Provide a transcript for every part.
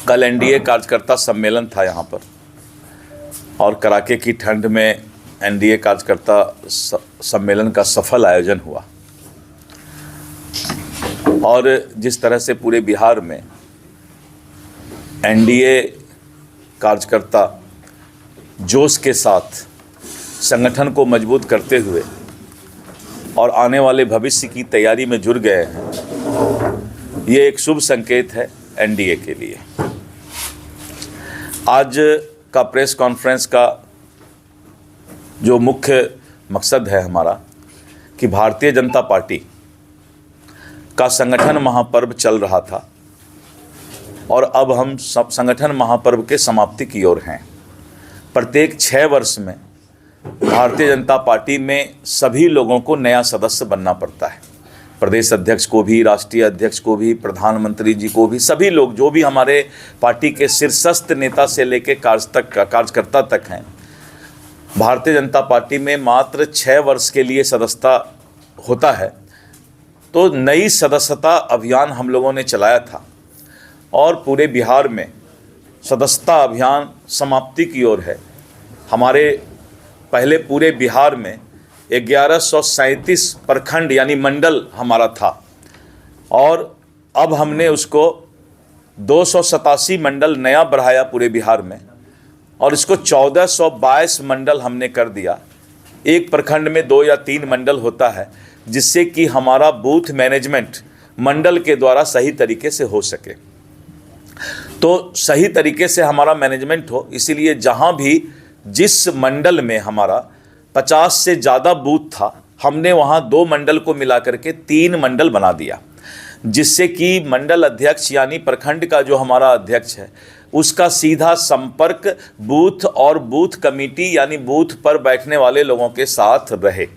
कल एनडीए कार्यकर्ता सम्मेलन था यहाँ पर और कड़ाके की ठंड में एनडीए कार्यकर्ता सम्मेलन का सफल आयोजन हुआ। और जिस तरह से पूरे बिहार में एनडीए कार्यकर्ता जोश के साथ संगठन को मजबूत करते हुए और आने वाले भविष्य की तैयारी में जुड़ गए हैं, ये एक शुभ संकेत है एनडीए के लिए। आज का प्रेस कॉन्फ्रेंस का जो मुख्य मकसद है हमारा कि भारतीय जनता पार्टी का संगठन महापर्व चल रहा था और अब हम सब संगठन महापर्व के समाप्ति की ओर हैं। प्रत्येक 6 वर्ष में भारतीय जनता पार्टी में सभी लोगों को नया सदस्य बनना पड़ता है। प्रदेश अध्यक्ष को भी, राष्ट्रीय अध्यक्ष को भी, प्रधानमंत्री जी को भी, सभी लोग जो भी हमारे पार्टी के शीर्षस्थ नेता से लेकर कार्यकर्ता तक हैं, भारतीय जनता पार्टी में मात्र 6 वर्ष के लिए सदस्यता होता है। तो नई सदस्यता अभियान हम लोगों ने चलाया था और पूरे बिहार में सदस्यता अभियान समाप्ति की ओर है। हमारे पहले पूरे बिहार में 1137 प्रखंड यानी मंडल हमारा था और अब हमने उसको 287 मंडल नया बढ़ाया पूरे बिहार में और इसको 1422 मंडल हमने कर दिया। एक प्रखंड में 2 या 3 मंडल होता है, जिससे कि हमारा बूथ मैनेजमेंट मंडल के द्वारा सही तरीके से हो सके। तो सही तरीके से हमारा मैनेजमेंट हो, इसीलिए जहाँ भी जिस मंडल में हमारा 50 से ज़्यादा बूथ था, हमने वहाँ 2 मंडल को मिला करके 3 मंडल बना दिया, जिससे कि मंडल अध्यक्ष यानी प्रखंड का जो हमारा अध्यक्ष है उसका सीधा संपर्क बूथ और बूथ कमेटी यानी बूथ पर बैठने वाले लोगों के साथ रहे।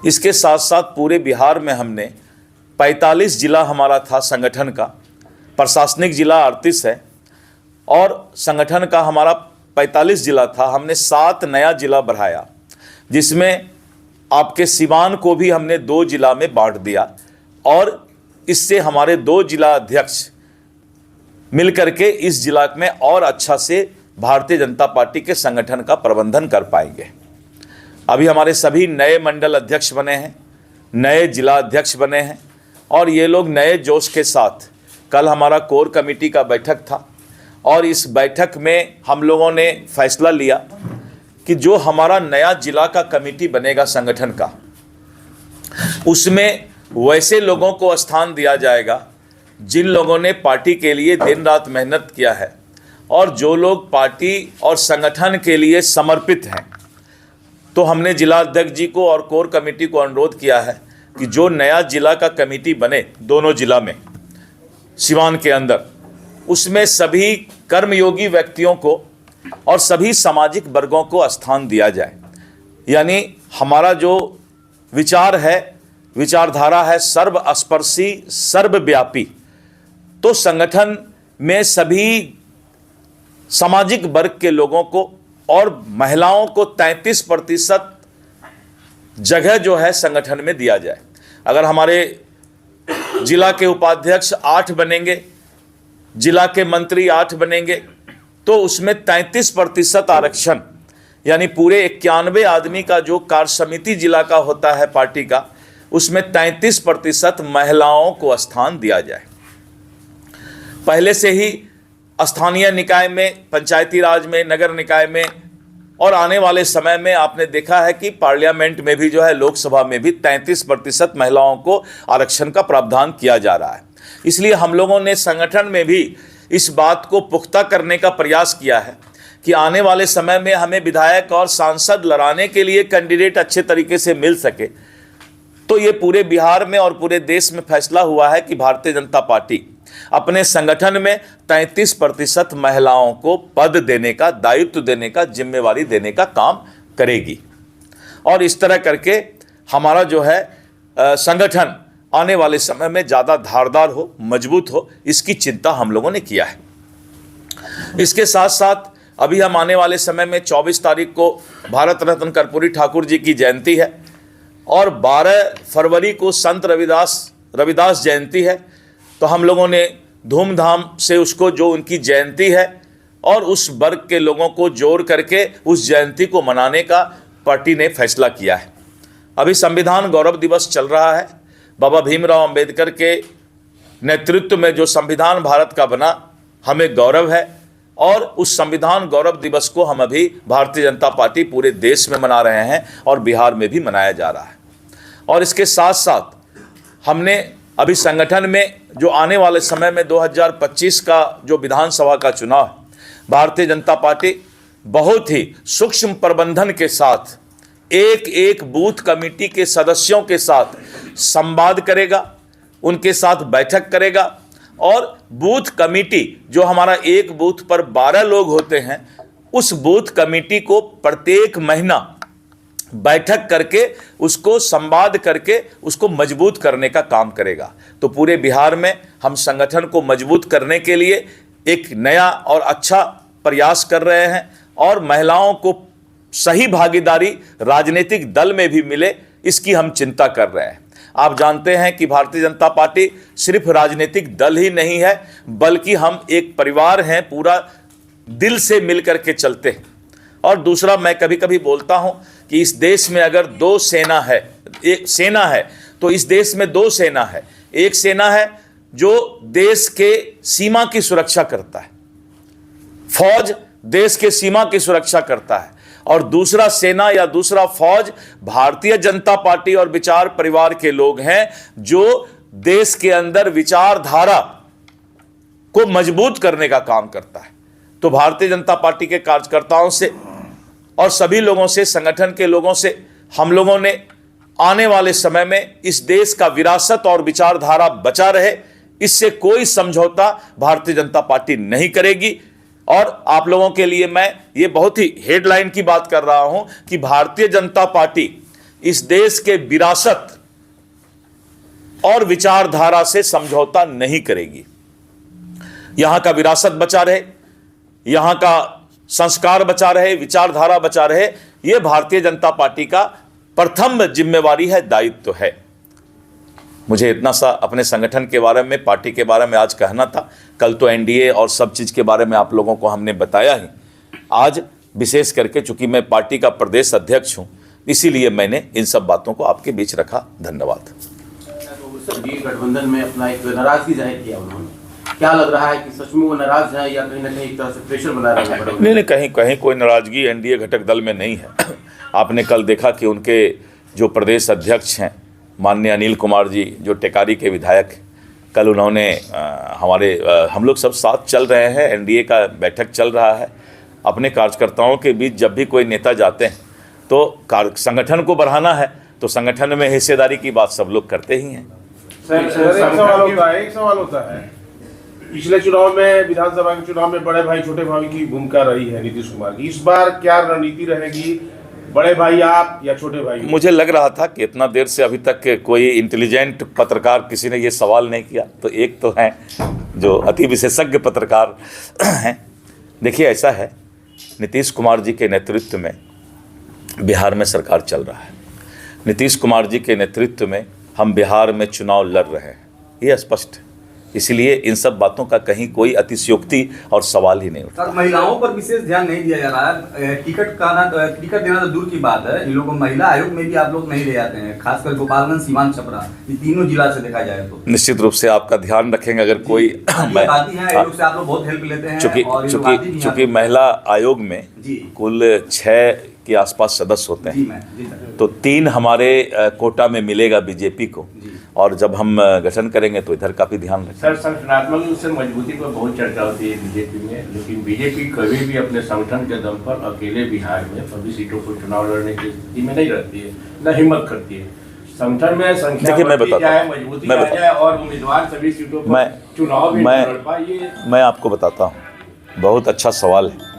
इसके साथ साथ पूरे बिहार में हमने 45 जिला हमारा था संगठन का, प्रशासनिक जिला 38 है और संगठन का हमारा 45 जिला था। हमने 7 नया जिला बढ़ाया, जिसमें आपके सिवान को भी हमने 2 जिला में बांट दिया और इससे हमारे 2 जिला अध्यक्ष मिलकर के इस जिला में और अच्छा से भारतीय जनता पार्टी के संगठन का प्रबंधन कर पाएंगे। अभी हमारे सभी नए मंडल अध्यक्ष बने हैं, नए जिला अध्यक्ष बने हैं और ये लोग नए जोश के साथ, कल हमारा कोर कमेटी का बैठक था और इस बैठक में हम लोगों ने फैसला लिया कि जो हमारा नया जिला का कमेटी बनेगा संगठन का, उसमें वैसे लोगों को स्थान दिया जाएगा जिन लोगों ने पार्टी के लिए दिन रात मेहनत किया है और जो लोग पार्टी और संगठन के लिए समर्पित हैं। तो हमने जिला अध्यक्ष जी को और कोर कमेटी को अनुरोध किया है कि जो नया जिला का कमेटी बने दोनों जिला में, सिवान के अंदर, उसमें सभी कर्मयोगी व्यक्तियों को और सभी सामाजिक वर्गों को स्थान दिया जाए। यानी हमारा जो विचार है, विचारधारा है सर्वस्पर्शी सर्वव्यापी। तो संगठन में सभी सामाजिक वर्ग के लोगों को और महिलाओं को 33% जगह जो है संगठन में दिया जाए। अगर हमारे जिला के उपाध्यक्ष 8 बनेंगे, जिला के मंत्री 8 बनेंगे, तो उसमें 33% आरक्षण यानी पूरे 91 आदमी का जो कार्य समिति जिला का होता है पार्टी का, उसमें 33% महिलाओं को स्थान दिया जाए। पहले से ही स्थानीय निकाय में, पंचायती राज में, नगर निकाय में और आने वाले समय में आपने देखा है कि पार्लियामेंट में भी जो है, लोकसभा में भी 33% महिलाओं को आरक्षण का प्रावधान किया जा रहा है। इसलिए हम लोगों ने संगठन में भी इस बात को पुख्ता करने का प्रयास किया है कि आने वाले समय में हमें विधायक और सांसद लड़ाने के लिए कैंडिडेट अच्छे तरीके से मिल सके। तो ये पूरे बिहार में और पूरे देश में फैसला हुआ है कि भारतीय जनता पार्टी अपने संगठन में 33% महिलाओं को पद देने का, दायित्व देने का, जिम्मेवारी देने का काम करेगी और इस तरह करके हमारा जो है संगठन आने वाले समय में ज़्यादा धारदार हो, मजबूत हो, इसकी चिंता हम लोगों ने किया है। इसके साथ साथ अभी हम आने वाले समय में 24 तारीख को भारत रत्न कर्पूरी ठाकुर जी की जयंती है और 12 फरवरी को संत रविदास जयंती है। तो हम लोगों ने धूमधाम से उसको, जो उनकी जयंती है और उस वर्ग के लोगों को जोड़ करके उस जयंती को मनाने का पार्टी ने फैसला किया है। अभी संविधान गौरव दिवस चल रहा है। बाबा भीमराव अंबेडकर के नेतृत्व में जो संविधान भारत का बना, हमें गौरव है और उस संविधान गौरव दिवस को हम अभी भारतीय जनता पार्टी पूरे देश में मना रहे हैं और बिहार में भी मनाया जा रहा है। और इसके साथ साथ हमने अभी संगठन में जो आने वाले समय में 2025 का जो विधानसभा का चुनाव है, भारतीय जनता पार्टी बहुत ही सूक्ष्म प्रबंधन के साथ एक एक बूथ कमेटी के सदस्यों के साथ संवाद करेगा, उनके साथ बैठक करेगा और बूथ कमेटी, जो हमारा एक बूथ पर 12 लोग होते हैं, उस बूथ कमेटी को प्रत्येक महीना बैठक करके उसको संवाद करके उसको मजबूत करने का काम करेगा। तो पूरे बिहार में हम संगठन को मजबूत करने के लिए एक नया और अच्छा प्रयास कर रहे हैं और महिलाओं को सही भागीदारी राजनीतिक दल में भी मिले, इसकी हम चिंता कर रहे हैं। आप जानते हैं कि भारतीय जनता पार्टी सिर्फ राजनीतिक दल ही नहीं है, बल्कि हम एक परिवार हैं, पूरा दिल से मिलकर के चलते हैं। और दूसरा, मैं कभी कभी बोलता हूं कि इस देश में अगर दो सेना है, एक सेना है तो इस देश में दो सेना है। एक सेना है जो देश के सीमा की सुरक्षा करता है, फौज देश के सीमा की सुरक्षा करता है, और दूसरा सेना या दूसरा फौज भारतीय जनता पार्टी और विचार परिवार के लोग हैं, जो देश के अंदर विचारधारा को मजबूत करने का काम करता है। तो भारतीय जनता पार्टी के कार्यकर्ताओं से और सभी लोगों से, संगठन के लोगों से हम लोगों ने आने वाले समय में इस देश का विरासत और विचारधारा बचा रहे, इससे कोई समझौता भारतीय जनता पार्टी नहीं करेगी। और आप लोगों के लिए मैं ये बहुत ही हेडलाइन की बात कर रहा हूं कि भारतीय जनता पार्टी इस देश के विरासत और विचारधारा से समझौता नहीं करेगी। यहां का विरासत बचा रहे, यहां का संस्कार बचा रहे, विचारधारा बचा रहे, यह भारतीय जनता पार्टी का प्रथम जिम्मेवारी है, दायित्व है। मुझे इतना सा अपने संगठन के बारे में, पार्टी के बारे में आज कहना था। कल तो एनडीए और सब चीज़ के बारे में आप लोगों को हमने बताया ही। आज विशेष करके चूंकि मैं पार्टी का प्रदेश अध्यक्ष हूं, इसीलिए मैंने इन सब बातों को आपके बीच रखा। धन्यवाद। गठबंधन में अपना एक नाराजगी जाहिर किया उन्होंने, क्या लग रहा है कि सचमुच वो नाराज है या कहीं ना कहीं एक तरह से प्रेशर बना रहे हैं? नहीं, कहीं कोई नाराजगी एनडीए घटक दल में नहीं है। आपने कल देखा कि उनके जो प्रदेश अध्यक्ष हैं माननीय अनिल कुमार जी, जो टेकारी के विधायक, कल उन्होंने हम लोग सब साथ चल रहे हैं, एनडीए का बैठक चल रहा है। अपने कार्यकर्ताओं के बीच जब भी कोई नेता जाते हैं तो संगठन को बढ़ाना है, तो संगठन में हिस्सेदारी की बात सब लोग करते ही हैं। एक सवाल होता है, पिछले चुनाव में, विधानसभा के चुनाव में बड़े भाई छोटे भाई की भूमिका रही है नीतीश कुमार की। इस बार क्या रणनीति रहेगी, बड़े भाई आप या छोटे भाई? मुझे लग रहा था कि इतना देर से अभी तक कोई इंटेलिजेंट पत्रकार किसी ने ये सवाल नहीं किया, तो एक तो हैं जो अति विशेषज्ञ पत्रकार हैं। देखिए, ऐसा है, नीतीश कुमार जी के नेतृत्व में बिहार में सरकार चल रहा है। नीतीश कुमार जी के नेतृत्व में हम बिहार में चुनाव लड़ रहे हैं, ये स्पष्ट है। इसलिए इन सब बातों का कहीं कोई अतिशयोक्ति और सवाल ही नहीं उठता। सर, महिलाओं पर विशेष ध्यान नहीं दिया जा रहा है। टिकट देना तो दूर की बात है, इन लोगों को महिला आयोग में भी आप लोग नहीं ले जाते हैं, खासकर गोपालगंज, सीवान, छपरा, ये तीनों जिला से देखा जाए तो। निश्चित रूप से आपका ध्यान रखेंगे। अगर कोई आयोग से आप लोग बहुत हेल्प लेते हैं। चूंकि महिला आयोग में कुल 6 के आसपास सदस्य होते हैं, तो 3 हमारे कोटा में मिलेगा बीजेपी को, और जब हम गठन करेंगे तो इधर का भी ध्यान रखें। सर, संगठनात्मक रूप से मजबूती पर बहुत चर्चा होती है बीजेपी में, लेकिन बीजेपी कभी भी अपने संगठन के दम पर अकेले बिहार में सभी सीटों पर चुनाव लड़ने की स्थिति में नहीं रहती है, न हिम्मत करती है। संगठन में संख्या बढ़ती जाए, मजबूती आ जाए और उम्मीदवार सभी सीटों पर चुनाव भी लड़ पाए। मैं आपको बताता हूँ, बहुत अच्छा सवाल है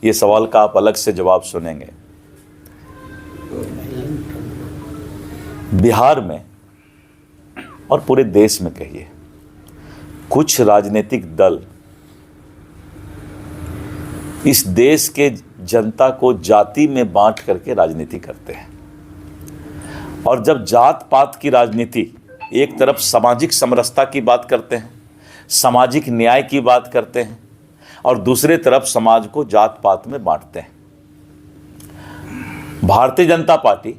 ये। सवाल का आप अलग से जवाब सुनेंगे। बिहार में और पूरे देश में कहिए, कुछ राजनीतिक दल इस देश के जनता को जाति में बांट करके राजनीति करते हैं, और जब जात पात की राजनीति, एक तरफ सामाजिक समरसता की बात करते हैं, सामाजिक न्याय की बात करते हैं और दूसरे तरफ समाज को जात पात में बांटते हैं। भारतीय जनता पार्टी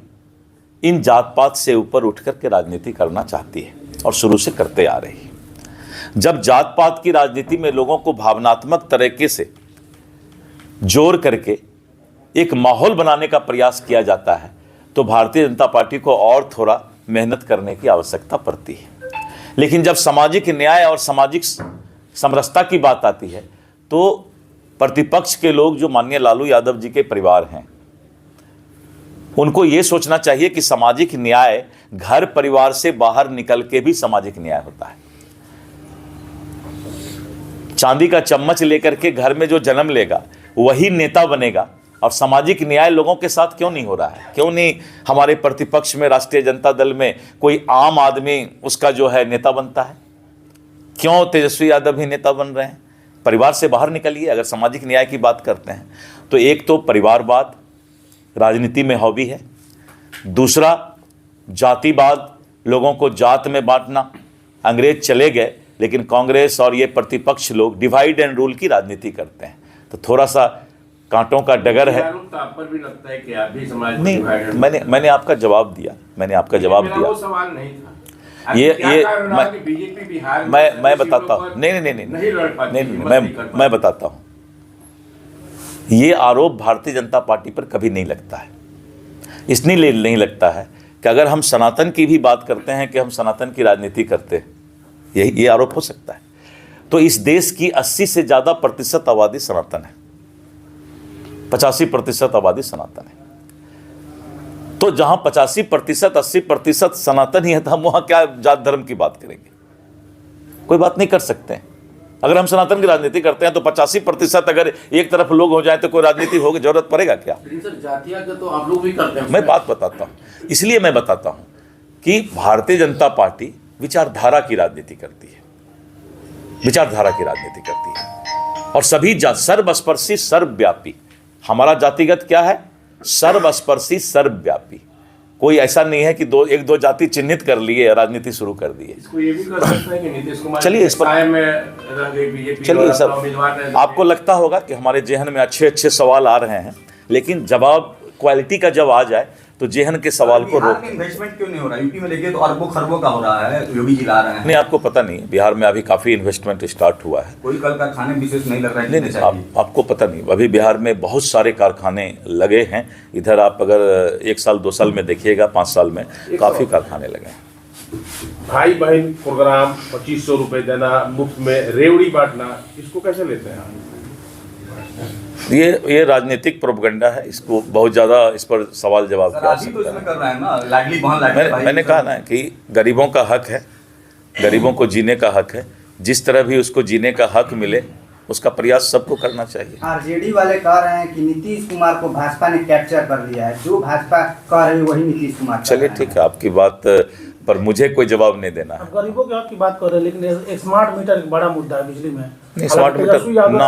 इन जात पात से ऊपर उठ कर के राजनीति करना चाहती है और शुरू से करते आ रही है। जब जात पात की राजनीति में लोगों को भावनात्मक तरीके से जोड़ करके एक माहौल बनाने का प्रयास किया जाता है तो भारतीय जनता पार्टी को और थोड़ा मेहनत करने की आवश्यकता पड़ती है। लेकिन जब सामाजिक न्याय और सामाजिक समरसता की बात आती है तो प्रतिपक्ष के लोग जो माननीय लालू यादव जी के परिवार हैं, उनको ये सोचना चाहिए कि सामाजिक न्याय घर परिवार से बाहर निकल के भी सामाजिक न्याय होता है। चांदी का चम्मच लेकर के घर में जो जन्म लेगा वही नेता बनेगा, और सामाजिक न्याय लोगों के साथ क्यों नहीं हो रहा है? क्यों नहीं हमारे प्रतिपक्ष में, राष्ट्रीय जनता दल में कोई आम आदमी उसका जो है नेता बनता है? क्यों तेजस्वी यादव ही नेता बन रहे हैं? परिवार से बाहर निकलिए। अगर सामाजिक न्याय की बात करते हैं तो एक तो परिवारवाद राजनीति में हॉबी है, दूसरा जातिवाद, लोगों को जात में बांटना। अंग्रेज चले गए लेकिन कांग्रेस और ये प्रतिपक्ष लोग डिवाइड एंड रूल की राजनीति करते हैं, तो थोड़ा सा कांटों का डगर है। आप पर भी लगता है कि आप भी समाज को नहीं, divide and rule मैंने आपका जवाब दिया, मैंने आपका जवाब मेरा दिया। वो सवाल नहीं था। ये बीजेपी बिहार में मैं बताता हूँ। मैं बताता हूँ। ये आरोप भारतीय जनता पार्टी पर कभी नहीं लगता है। इसलिए नहीं लगता है कि अगर हम सनातन की भी बात करते हैं कि हम सनातन की राजनीति करते हैं, ये आरोप हो सकता है। तो इस देश की 80 से ज़्यादा प्रतिशत आबादी सनातन है, 85% आबादी सनातन है। तो जहां 85% 80% सनातन ही है तो हम वहां क्या जात धर्म की बात करेंगे? कोई बात नहीं कर सकते हैं। अगर हम सनातन की राजनीति करते हैं तो 85% अगर एक तरफ लोग हो जाए तो कोई राजनीति होगी, जरूरत पड़ेगा क्या? सर, जातिया का तो आप लोग भी करते हैं। मैं बात बताता हूं, इसलिए मैं बताता हूं कि भारतीय जनता पार्टी विचारधारा की राजनीति करती है, विचारधारा की राजनीति करती है और सभी सर्वस्पर्शी सर्वव्यापी। हमारा जातिगत क्या है? सर्वस्पर्शी सर्वव्यापी। कोई ऐसा नहीं है कि एक दो जाति चिन्हित कर लिए राजनीति शुरू कर दी है। इसको ये भी कर सकते हैं कि नीतीश कुमार चलिए इस पर बीजेपी चलिए सर, आपको लगता होगा कि हमारे जेहन में अच्छे अच्छे सवाल आ रहे हैं, लेकिन जवाब क्वालिटी का जब आ जाए तो जेहन के सवाल को रोक। इन्वेस्टमेंट क्यों नहीं हो रहा? यूपी में देखिए तो अरबों खरबों का हो रहा है, योगी जी ला रहे हैं। नहीं, आपको पता नहीं, बिहार में अभी काफ़ी इन्वेस्टमेंट स्टार्ट हुआ है। कोई कल कारखाने विशेष नहीं लग रहा है? नहीं, आपको पता नहीं, अभी बिहार में बहुत सारे कारखाने लगे हैं। इधर आप अगर 1 साल 2 साल में देखिएगा, 5 साल में काफ़ी कारखाने लगे हैं। भाई बहन प्रोग्राम 2500 रुपए देना, मुफ्त में रेवड़ी बांटना, इसको कैसे लेते हैं आप? ये राजनीतिक प्रोपगंडा है। इसको बहुत ज़्यादा इस पर सवाल जवाब किया अभी तो इसमें कर रहे हैं ना, लाडली बहन लाडली भाई। मैंने कहा ना कि गरीबों का हक है, गरीबों को जीने का हक है। जिस तरह भी उसको जीने का हक मिले उसका प्रयास सबको करना चाहिए। आरजेडी वाले कह रहे हैं कि नीतीश कुमार को भाजपा ने कैप्चर कर लिया है, जो भाजपा कह रही है वही नीतीश कुमार। चलिए ठीक है, आपकी बात पर मुझे कोई जवाब नहीं देना है। गरीबों के हक की बात कर रहे हैं, लेकिन एक स्मार्ट मीटर एक बड़ा मुद्दा है बिजली में। नहीं, स्मार्ट मीटर ना,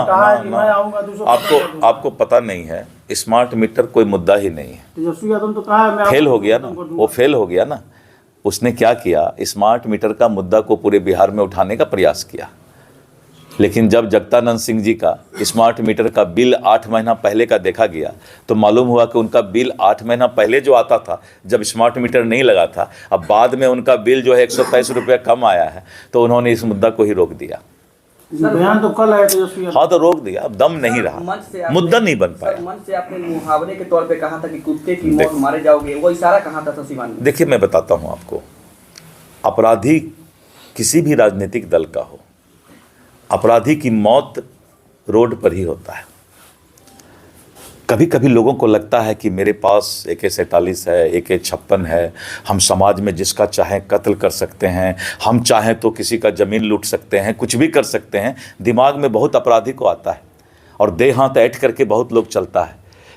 आपको पता नहीं है, स्मार्ट मीटर कोई मुद्दा ही नहीं है। तेजस्वी यादव तो कहा है, फेल हो गया ना, वो फेल हो गया ना। उसने क्या किया? स्मार्ट मीटर का मुद्दा को पूरे बिहार में उठाने का प्रयास किया, लेकिन जब जगदानंद सिंह जी का स्मार्ट मीटर का बिल 8 महीना पहले का देखा गया तो मालूम हुआ कि उनका बिल 8 महीना पहले जो आता था, जब स्मार्ट मीटर नहीं लगा था, अब बाद में उनका बिल जो है 123 रुपये कम आया है, तो उन्होंने इस मुद्दा को ही रोक दिया। बयान तो कल है तेजस्वी यादव। हाँ, तो रोक दिया, अब दम नहीं रहा, मुद्दा नहीं बन पाया। मन से आपने मुहावरे के तौर पे कहा था कि कुत्ते की मौत मारे जाओगे, वो इशारा कहाँ था शिवान में? देखिए, मैं बताता हूँ आपको, अपराधी किसी भी राजनीतिक दल का हो, अपराधी की मौत रोड पर ही होता है। कभी कभी लोगों को लगता है कि मेरे पास AK-47 है, AK-56 है, हम समाज में जिसका चाहें कत्ल कर सकते हैं, हम चाहें तो किसी का ज़मीन लूट सकते हैं, कुछ भी कर सकते हैं। दिमाग में बहुत अपराधी को आता है और देह हाथ ऐंठ करके बहुत लोग चलता है।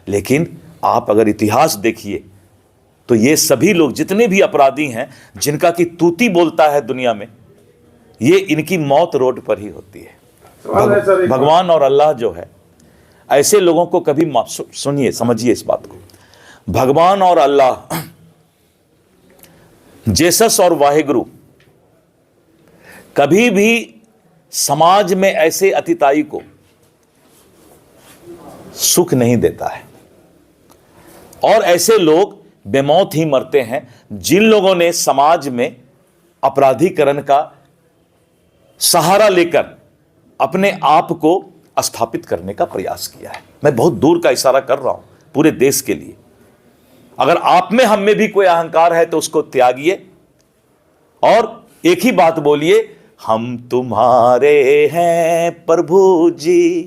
लेकिन आप अगर इतिहास देखिए तो ये सभी लोग जितने भी अपराधी हैं, जिनका कि तूती बोलता है दुनिया में, ये इनकी मौत रोड पर ही होती है। भगवान और अल्लाह जो है, ऐसे लोगों को कभी सुनिए, समझिए इस बात को, भगवान और अल्लाह, जेसस और वाहेगुरु कभी भी समाज में ऐसे अतिताई को सुख नहीं देता है और ऐसे लोग बेमौत ही मरते हैं जिन लोगों ने समाज में अपराधीकरण का सहारा लेकर अपने आप को स्थापित करने का प्रयास किया है। मैं बहुत दूर का इशारा कर रहा हूं, पूरे देश के लिए। अगर आप में हम में भी कोई अहंकार है तो उसको त्यागिए और एक ही बात बोलिए, हम तुम्हारे हैं प्रभु जी,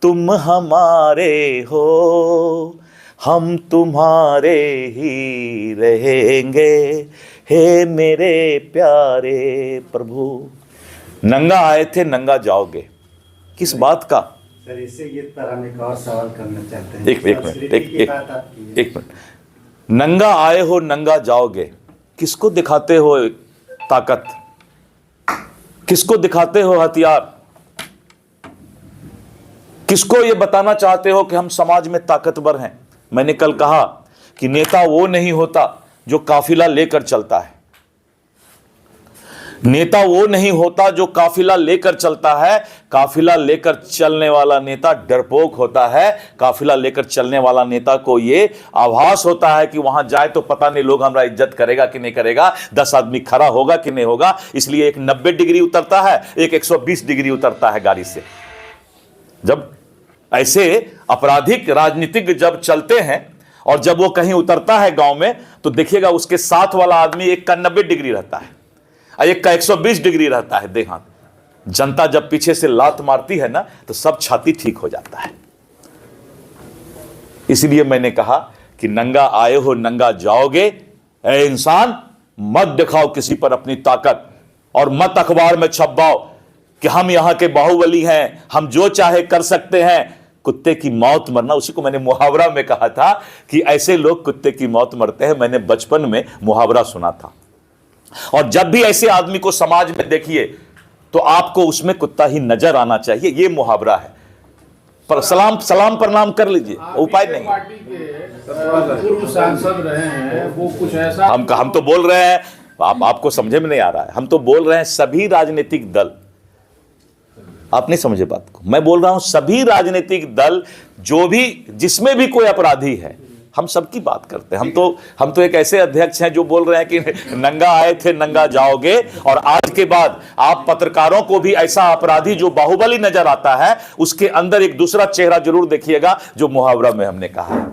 तुम हमारे हो, हम तुम्हारे ही रहेंगे, हे मेरे प्यारे प्रभु। नंगा आए थे नंगा जाओगे, किस बात का? सर इससे ये पर हम एक और सवाल करना चाहते हैं। एक मिनट। नंगा आए हो नंगा जाओगे, किसको दिखाते हो ताकत? किसको दिखाते हो हथियार? किसको ये बताना चाहते हो कि हम समाज में ताकतवर हैं? मैंने कल कहा कि नेता वो नहीं होता जो काफिला लेकर चलता है। नेता वो नहीं होता जो काफिला लेकर चलता है। काफिला लेकर चलने वाला नेता डरपोक होता है। काफिला लेकर चलने वाला नेता को ये आभास होता है कि वहां जाए तो पता नहीं लोग हमारा इज्जत करेगा कि नहीं करेगा, 10 आदमी खड़ा होगा कि नहीं होगा, इसलिए एक 90 डिग्री उतरता है, एक 120 डिग्री उतरता है गाड़ी से। जब ऐसे आपराधिक राजनीतिक जब चलते हैं और जब वो कहीं उतरता है गांव में, तो देखिएगा उसके साथ वाला आदमी एक का 90 डिग्री रहता है और एक का 120 डिग्री रहता है देहात। जनता जब पीछे से लात मारती है ना तो सब छाती ठीक हो जाता है। इसलिए मैंने कहा कि नंगा आए हो नंगा जाओगे। ऐ इंसान, मत दिखाओ किसी पर अपनी ताकत और मत अखबार में छपवाओ कि हम यहां के बाहुबली हैं, हम जो चाहे कर सकते हैं। कुत्ते की मौत मरना, उसी को मैंने मुहावरा में कहा था कि ऐसे लोग कुत्ते की मौत मरते हैं। मैंने बचपन में मुहावरा सुना था। और जब भी ऐसे आदमी को समाज में देखिए तो आपको उसमें कुत्ता ही नजर आना चाहिए। ये मुहावरा है। पर सलाम प्रणाम कर लीजिए, उपाय नहीं। पार्टी के पूर्व सांसद रहे हैं, वो कुछ ऐसा हम तो बोल रहे हैं, आपको समझे में नहीं आ रहा है। हम तो बोल रहे हैं सभी राजनीतिक दल, आप नहीं समझे बात को। मैं बोल रहा हूं सभी राजनीतिक दल जो भी, जिसमें भी कोई अपराधी है, हम सबकी बात करते हैं। हम तो एक ऐसे अध्यक्ष हैं जो बोल रहे हैं कि नंगा आए थे नंगा जाओगे। और आज के बाद आप पत्रकारों को भी ऐसा अपराधी जो बाहुबली नजर आता है, उसके अंदर एक दूसरा चेहरा जरूर देखिएगा जो मुहावरा में हमने कहा है।